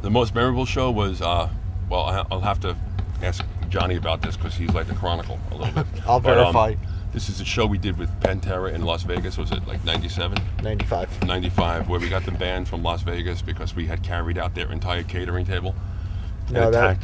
The most memorable show was, well, I'll have to ask Johnny about this because he's like the Chronicle a little bit. I'll verify. This is a show we did with Pantera in Las Vegas. Was it like 97? 95. 95, where we got them banned from Las Vegas because we had carried out their entire catering table. No, that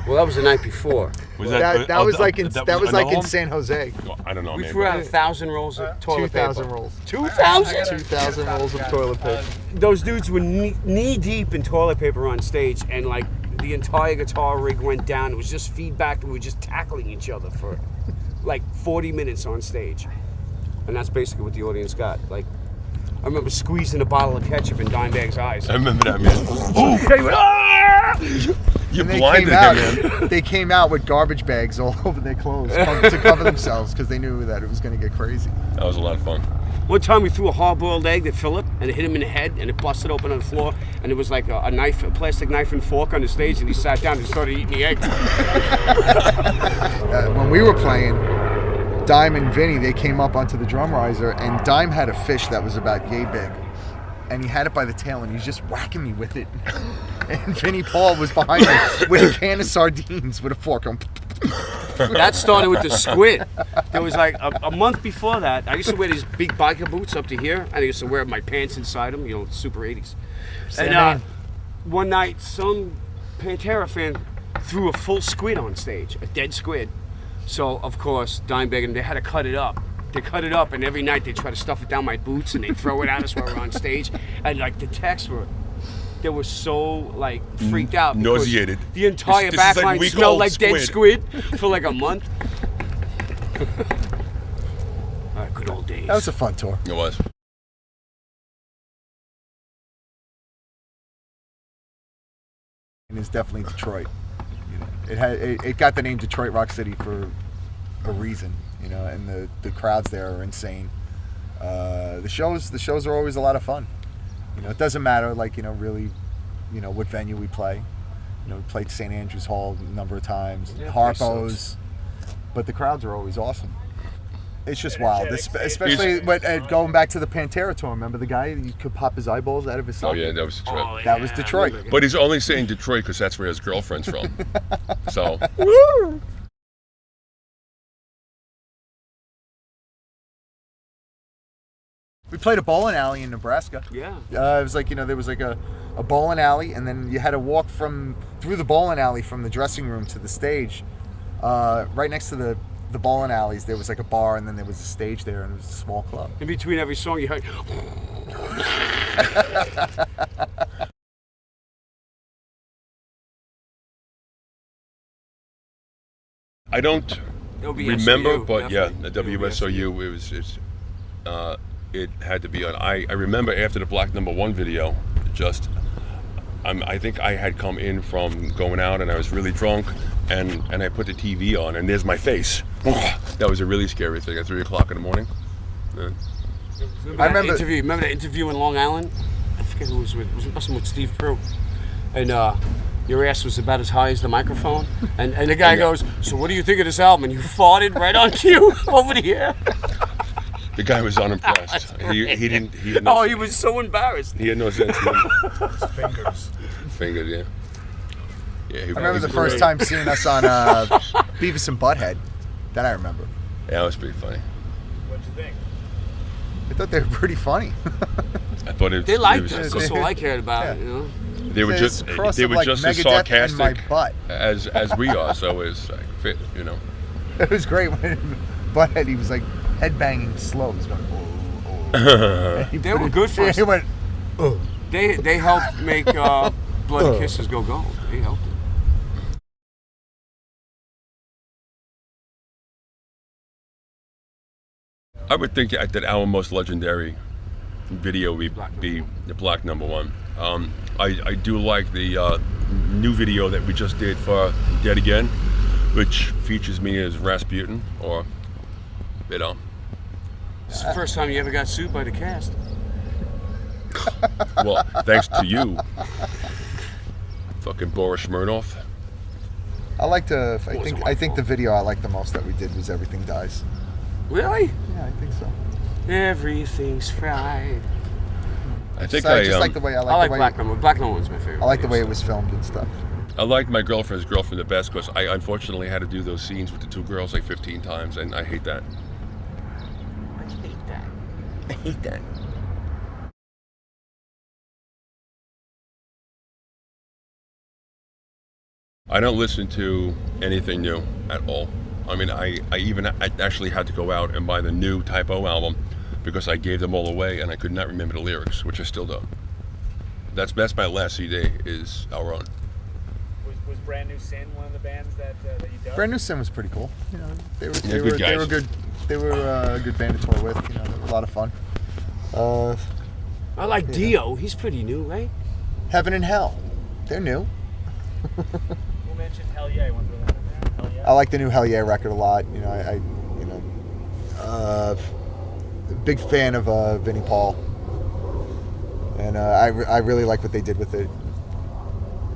Well, that was the night before. Was that was like in Home? San Jose. Well, I don't know. We maybe. threw out 1,000 rolls of toilet 2,000 paper. rolls. 2,000? 2,000 rolls of toilet paper. Those dudes were knee deep in toilet paper on stage, and like the entire guitar rig went down. It was just feedback, and we were just tackling each other for like 40 minutes on stage. And that's basically what the audience got. Like, I remember squeezing a bottle of ketchup in Dimebag's eyes. I remember that, man. Oh, they went, ah! You blinded him, man. They came out with garbage bags all over their clothes to cover themselves because they knew that it was going to get crazy. That was a lot of fun. One time we threw a hard-boiled egg at Philip, and it hit him in the head, and it busted open on the floor, and it was like a plastic knife and fork on the stage, and he sat down and started eating the egg. When we were playing, Dime and Vinny, they came up onto the drum riser, and Dime had a fish that was about yay big, and he had it by the tail, and he was just whacking me with it. And Vinny Paul was behind me with a can of sardines with a fork. That started with the squid. There was like a month before that. I used to wear these big biker boots up to here, and I used to wear my pants inside them, you know, super 80s. And one night, some Pantera fan threw a full squid on stage, a dead squid. So, of course, Dimebag and they had to cut it up. They cut it up, and every night they try to stuff it down my boots, and they throw it at us while we're on stage. And like the techs they were so like freaked out. Nauseated. The entire This is like backline smelled like dead squid for like a month. All right, good old days. That was a fun tour. It was. And it's definitely Detroit. You know, it got the name Detroit Rock City for a reason. You know, and the crowds there are insane. The shows are always a lot of fun. You know, it doesn't matter, like, you know, really, you know, what venue we play. You know, we played St. Andrews Hall a number of times, Harpo's, but the crowds are always awesome. It's just wild, especially going back to the Pantera tour. Remember the guy, he could pop his eyeballs out of his socket? Oh, yeah, that was Detroit. Oh, yeah, that was Detroit. But he's only saying Detroit because that's where his girlfriend's from. So. Woo! We played a bowling alley in Nebraska. Yeah. It was like, you know, there was like a bowling alley, and then you had to walk through the bowling alley from the dressing room to the stage. Right next to the bowling alleys, there was like a bar, and then there was a stage there, and it was a small club. In between every song, you heard. I don't remember, but yeah, the WSOU, it had to be on. I remember after the Black Number One video, I think I had come in from going out and I was really drunk, and I put the TV on and there's my face. That was a really scary thing at 3 o'clock in the morning. Yeah. I remember that interview in Long Island? I forget who it was with. It was with Steve Prue. And your ass was about as high as the microphone. And the guy goes, "So what do you think of this album?" And you farted right on cue over the air. The guy was unimpressed. He didn't. He was so embarrassed. He had no sense of humor. His fingers. Fingers, yeah. Yeah. I remember the first time seeing us on Beavis and Butthead. That I remember. Yeah, that was pretty funny. What'd you think? I thought they were pretty funny. I thought they liked us. That's all I cared about. You know. They were just as sarcastic as we are. So it's like fit, you know. It was great when Butthead, he was like headbanging slow. He was going, oh. They were good for us. He went, oh. They helped make Blood Kisses go gold. They helped it. I would think that our most legendary video would be the Black Number One. I do like the new video that we just did for Dead Again, which features me as Rasputin, or, you know. It's the first time you ever got sued by the cast. Well, thanks to you, fucking Boris Smirnoff. I think the video I liked the most that we did was Everything Dies. Really? Yeah, I think so. Everything's fried. I think I just like the way I like Black Number. Black Number One's my favorite. I like the way it was filmed and stuff. I liked My Girlfriend's Girlfriend the best because I unfortunately had to do those scenes with the two girls like 15 times, and I hate that. I hate that. I hate that. I don't listen to anything new at all. I mean, I actually had to go out and buy the new Typo album because I gave them all away and I could not remember the lyrics, which I still don't. That's my last CD is Our Own. Was Brand New Sin one of the bands that you dug? Brand New Sin was pretty cool. You know, they were good guys. they were good. They were a good band to tour with. You know, they were a lot of fun. I like Dio. He's pretty new, right? Heaven and Hell, they're new. Who mentioned Hell Yeah? You want to throw that in there? Hell Yeah. I like the new Hell Yeah record a lot. You know, big fan of Vinnie Paul, and I really like what they did with it.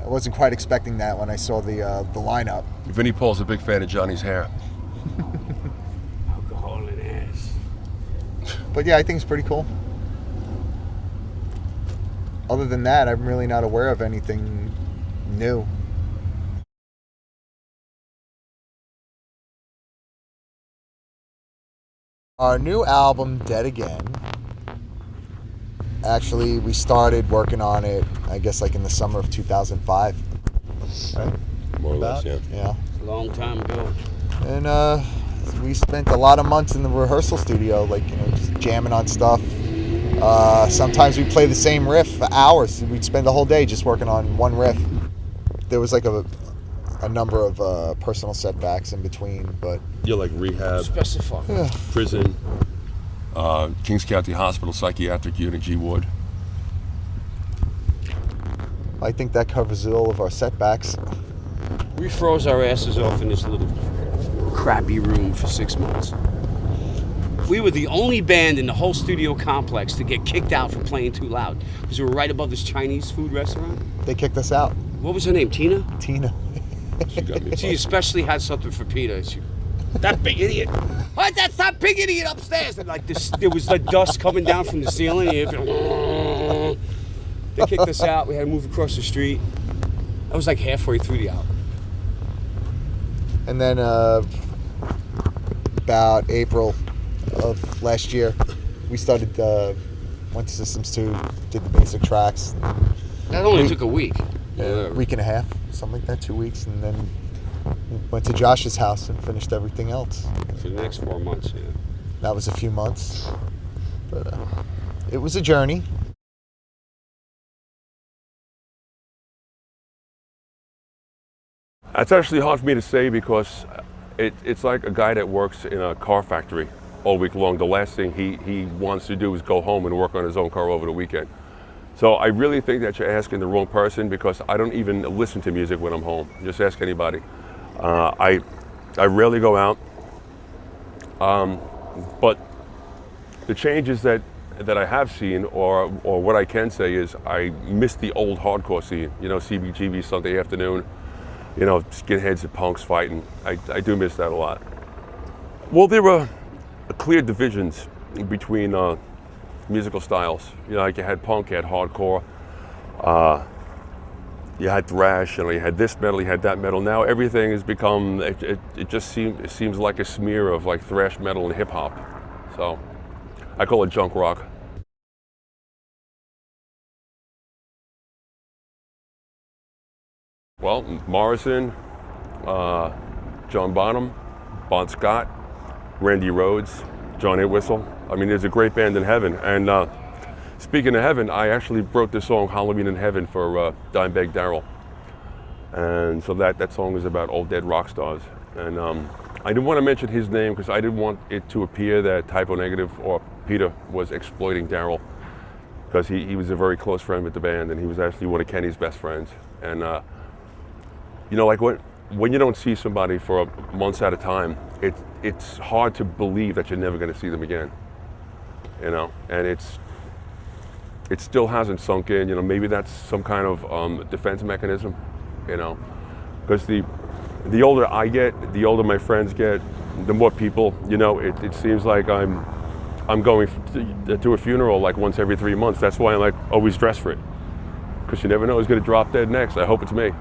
I wasn't quite expecting that when I saw the lineup. Vinnie Paul's a big fan of Johnny's hair. Alcohol and ass. But yeah, I think it's pretty cool. Other than that, I'm really not aware of anything new. Our new album, Dead Again, actually, we started working on it, I guess, like in the summer of 2005. Right? More or less, yeah. Yeah. A long time ago. And we spent a lot of months in the rehearsal studio, like, you know, just jamming on stuff. Sometimes we'd play the same riff for hours. We'd spend the whole day just working on one riff. There was like a number of personal setbacks in between, but You're like rehab, Specify. prison, Kings County Hospital Psychiatric Unit, G Ward. I think that covers all of our setbacks. We froze our asses off in this little crappy room for 6 months. We were the only band in the whole studio complex to get kicked out for playing too loud because we were right above this Chinese food restaurant. They kicked us out. What was her name? Tina? Tina. She got me. She especially had something for Peter. That big idiot. Why that's that big idiot upstairs? And like this, there was like dust coming down from the ceiling. They kicked us out. We had to move across the street. I was like halfway through the album. And then about April of last year, we started, went to Systems 2, did the basic tracks. That only took a week. A week and a half, something like that, 2 weeks, and then went to Josh's house and finished everything else. For the next 4 months, yeah. That was a few months, but it was a journey. That's actually hard for me to say because it's like a guy that works in a car factory all week long. The last thing he wants to do is go home and work on his own car over the weekend. So I really think that you're asking the wrong person because I don't even listen to music when I'm home. Just ask anybody. I rarely go out, but the changes that I have seen, or what I can say is I miss the old hardcore scene. You know, CBGB Sunday afternoon. You know, skinheads and punks fighting. I do miss that a lot. Well, there were clear divisions between musical styles. You know, like you had punk, you had hardcore, you had thrash, you know, you had this metal, you had that metal. Now everything has become, it seems like a smear of like thrash metal and hip hop. So I call it junk rock. Well, Morrison, John Bonham, Bon Scott, Randy Rhoads, John Entwistle. I mean, there's a great band in heaven. And speaking of heaven, I actually wrote this song, Halloween in Heaven, for Dimebag Darrell. And so that song is about old dead rock stars. And I didn't want to mention his name because I didn't want it to appear that typeonegative or Peter was exploiting Darrell, because he was a very close friend with the band and he was actually one of Kenny's best friends. And you know, like when you don't see somebody for months at a time, it's hard to believe that you're never going to see them again. You know, and it still hasn't sunk in. You know, maybe that's some kind of defense mechanism. You know, because the older I get, the older my friends get, the more people. You know, it seems like I'm I'm going to a funeral like once every 3 months. That's why I'm like always dressed for it, because you never know who's going to drop dead next. I hope it's me.